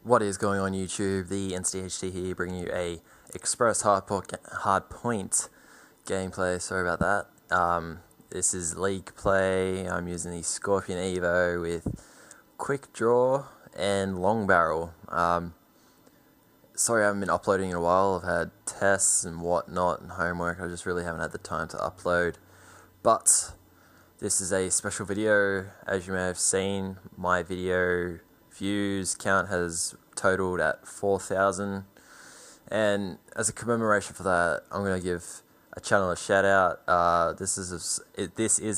What is going on YouTube? TheEntityHD here, bringing you a Express Hardpoint gameplay. Sorry about that. This is League play. I'm using the Scorpion Evo with Quick Draw and Long Barrel. Sorry I haven't been uploading in a while. I've had tests and whatnot and homework. I just really haven't had the time to upload. But this is a special video. As you may have seen, my video views count has totaled at 4,000, and as a commemoration for that, I'm going to give a channel a shout out. This is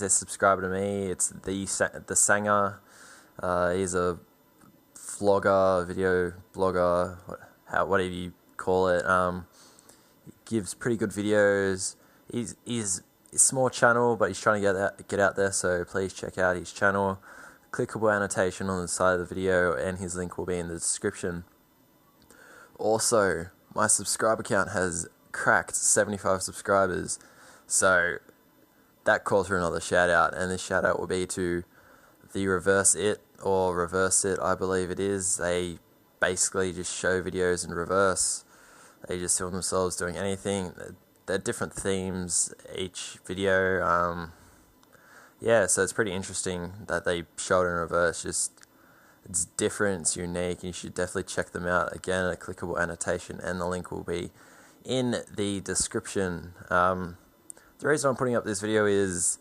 a subscriber to me. It's the Sanger. He's a vlogger, video blogger, whatever you call it. He gives pretty good videos. He's a small channel, but he's trying to get out there, so please check out his channel. Clickable annotation on the side of the video, and his link will be in the description. Also, my subscriber count has cracked 75 subscribers, so that calls for another shout out, and this shout out will be to the Reverse It, I believe it is. They basically just show videos in reverse. They just film themselves doing anything. They're different themes each video. Yeah, so it's pretty interesting that they show it in reverse. It's different, it's unique, and you should definitely check them out. Again, a clickable annotation, and the link will be in the description. The reason I'm putting up this video is,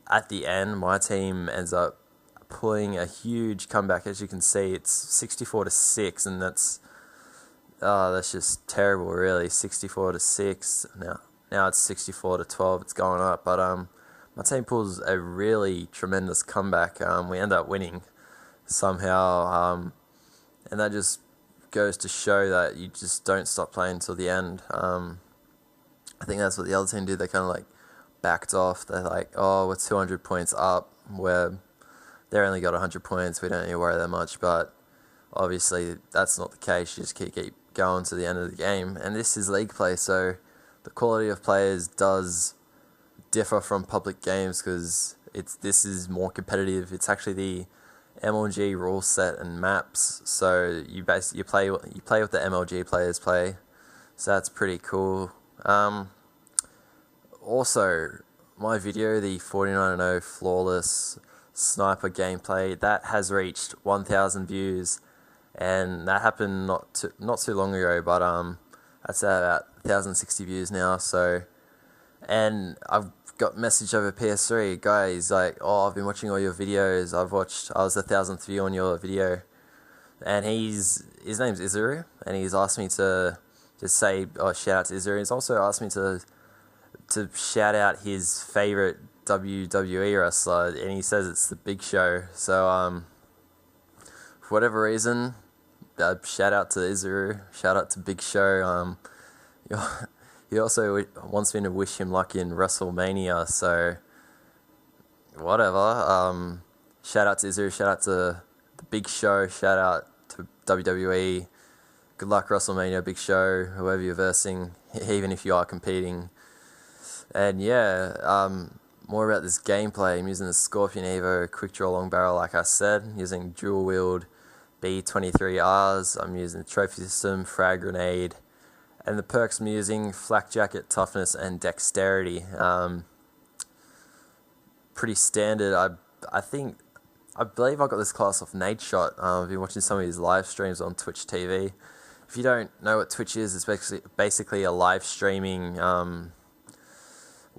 at the end, my team ends up pulling a huge comeback. As you can see, it's 64-6, and that's just terrible, really. 64-6. Now it's 64-12. It's going up, but my team pulls a really tremendous comeback. We end up winning somehow, and that just goes to show that you just don't stop playing until the end. I think that's what the other team did. They kind of like backed off. They're like, oh, we're 200 points up, where they only got 100 points. We don't need to worry that much, but obviously that's not the case. You just keep going to the end of the game, and this is league play, so the quality of players does differ from public games, because this is more competitive. It's actually the MLG rule set and maps, so you play what the MLG players play, so that's pretty cool. Also, my video, the 49-0 flawless sniper gameplay, that has reached 1,000 views, and that happened not too long ago, but that's at about 1,060 views now. So, and I've got message over PS3, guys, like, oh, I've been watching all your videos. I was the 1,000th view on your video, and his name's Izuru, and he's asked me to just say, oh, shout out to Izuru. He's also asked me to shout out his favorite WWE wrestler, and he says it's the Big Show. So for whatever reason, shout out to Izuru, shout out to Big Show. He also wants me to wish him luck in WrestleMania, so whatever. Shout out to Izuru, shout out to the Big Show, shout out to WWE. Good luck WrestleMania, Big Show, whoever you're versing, even if you are competing. And yeah, more about this gameplay. I'm using the Scorpion Evo Quick Draw Long Barrel, like I said, using dual wield B23Rs. I'm using the trophy system, frag grenade, and the perks I'm using: flak jacket, toughness, and dexterity. Pretty standard. I believe I got this class off Nate Shot. I've been watching some of his live streams on Twitch TV. If you don't know what Twitch is, it's basically a live streaming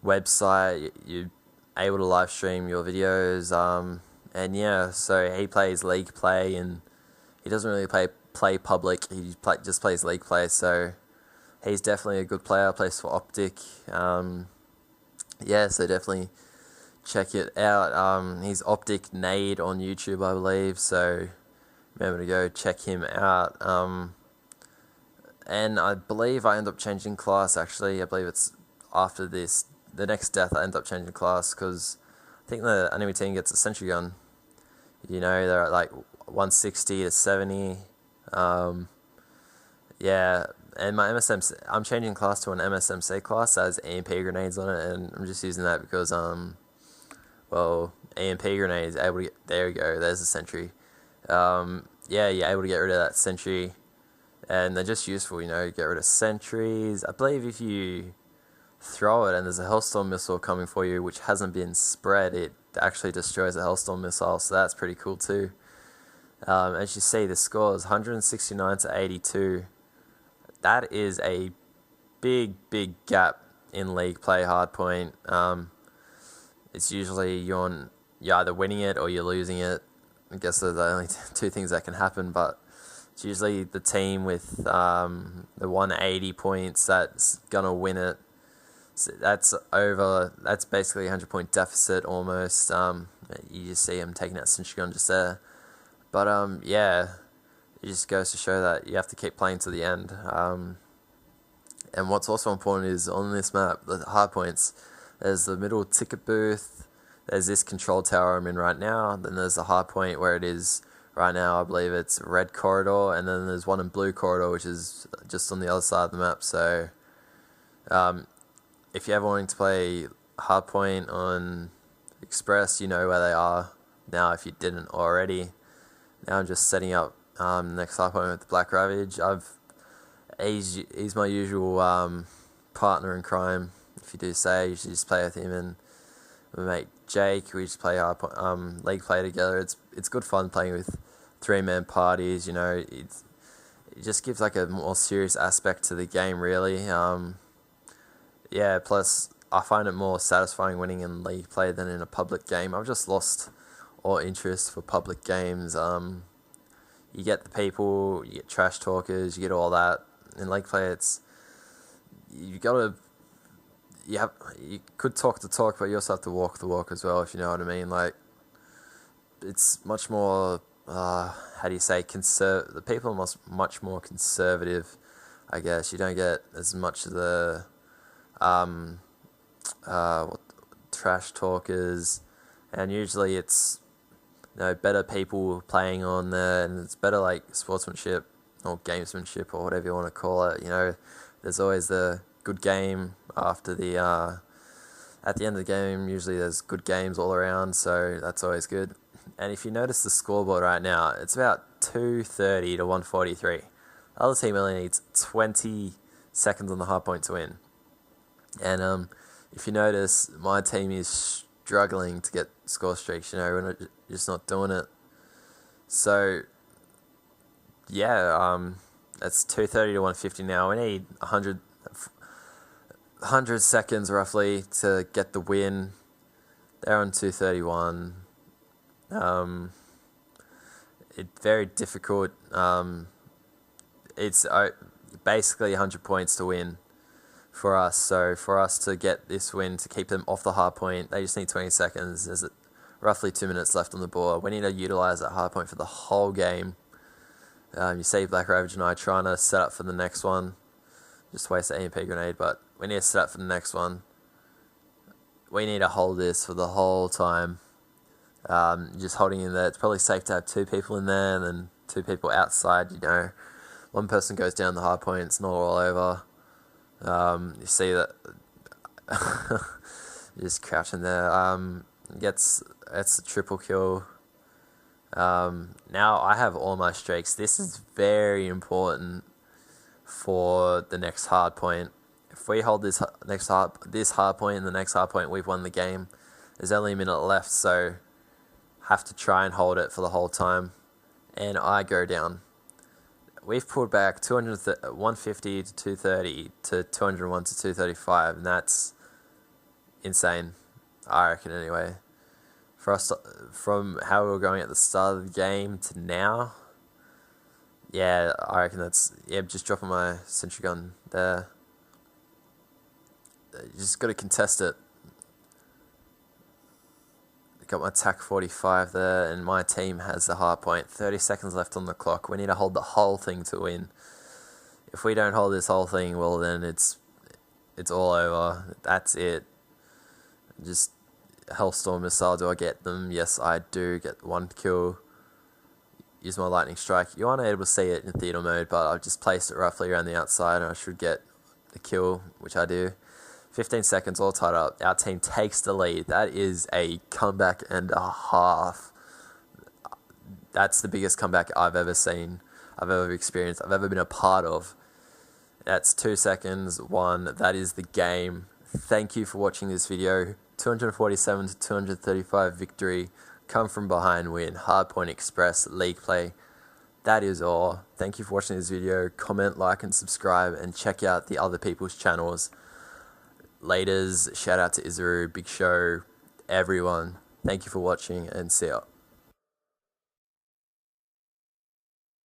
website. You're able to live stream your videos, and yeah, so he plays league play, and he doesn't really play public. He just plays league play, so he's definitely a good player. Plays for Optic. Yeah, so definitely check it out. He's Optic Nade on YouTube, I believe, so remember to go check him out. And I believe I end up changing class, actually. I believe it's after the next death, I end up changing class, because I think the enemy team gets a sentry gun. You know, they're at like 160-70. Yeah, and my I'm changing class to an MSMC class that has EMP grenades on it, and I'm just using that because well, EMP grenades able to get, there we go, there's a sentry. yeah, you're able to get rid of that sentry, and they're just useful, you know, get rid of sentries. I believe if you throw it and there's a Hellstorm missile coming for you which hasn't been spread, it actually destroys a Hellstorm missile, so that's pretty cool too. As you see, the score is 169 to 82. That is a big gap in league play hardpoint. It's usually you're either winning it or you're losing it. I guess they're the only two things that can happen, but it's usually the team with the 180 points that's gonna win it. So that's basically a 100-point deficit almost. You just see him taking that sentry gun just there. But yeah, it just goes to show that you have to keep playing to the end. And what's also important is on this map, the hardpoints, there's the middle ticket booth, there's this control tower I'm in right now, then there's the hardpoint where it is right now, I believe it's red corridor, and then there's one in blue corridor which is just on the other side of the map. So if you're ever wanting to play hardpoint on Express, you know where they are now if you didn't already. Now I'm just setting up next hardpoint with the Black Ravage. He's my usual partner in crime, if you do say. I usually just play with him and my mate Jake. We just play league play together. It's good fun playing with 3-man parties. You know, it just gives like a more serious aspect to the game, really. Yeah. Plus, I find it more satisfying winning in league play than in a public game. I've just lost all interest for public games. You get the people, you get trash talkers, you get all that. In league play, you could talk the talk, but you also have to walk the walk as well, if you know what I mean. Like, it's much more, how do you say, the people are much more conservative, I guess. You don't get as much of the trash talkers, and usually it's, you know, better people playing on there, and it's better like sportsmanship or gamesmanship or whatever you want to call it. You know, there's always the good game after at the end of the game. Usually there's good games all around, so that's always good. And if you notice the scoreboard right now, it's about 230 to 143. The other team only needs 20 seconds on the hard point to win. And if you notice, my team is struggling to get score streaks. You know, we're just not doing it. So yeah, that's 230 to 150 now. We need 100 seconds roughly to get the win. They're on 231. It's very difficult. It's basically 100 points to win for us. So for us to get this win, to keep them off the hard point, they just need 20 seconds. There's roughly 2 minutes left on the board. We need to utilize that hard point for the whole game. You see Black Ravage and I trying to set up for the next one. Just waste the EMP grenade, but we need to set up for the next one. We need to hold this for the whole time. Just holding in there. It's probably safe to have 2 people in there and then 2 people outside. You know, one person goes down the hard point, it's not all over. You see that just crouching there. It's a triple kill. Now I have all my streaks. This is very important for the next hard point. If we hold this hard point and the next hard point, we've won the game. There's only a minute left, so have to try and hold it for the whole time. And I go down. We've pulled back 150 to 230 to 201 to 235, and that's insane, I reckon anyway. For us, from how we were going at the start of the game to now, yeah, I reckon just dropping my sentry gun there. You just got to contest it. Got my TAC 45 there, and my team has the hard point. 30 seconds left on the clock. We need to hold the whole thing to win. If we don't hold this whole thing, well then it's all over. That's it. Just Hellstorm missile, do I get them? Yes, I do get 1 kill. Use my lightning strike. You aren't able to see it in theater mode, but I've just placed it roughly around the outside and I should get a kill, which I do. 15 seconds, all tied up. Our team takes the lead. That is a comeback and a half. That's the biggest comeback I've ever seen, I've ever experienced, I've ever been a part of. That's 2 seconds, 1, that is the game. Thank you for watching this video. 247 to 235 victory, come from behind win, Hardpoint Express, league play. That is all. Thank you for watching this video. Comment, like, and subscribe, and check out the other people's channels. Laters, shout out to Isaru, Big Show, everyone. Thank you for watching, and see ya.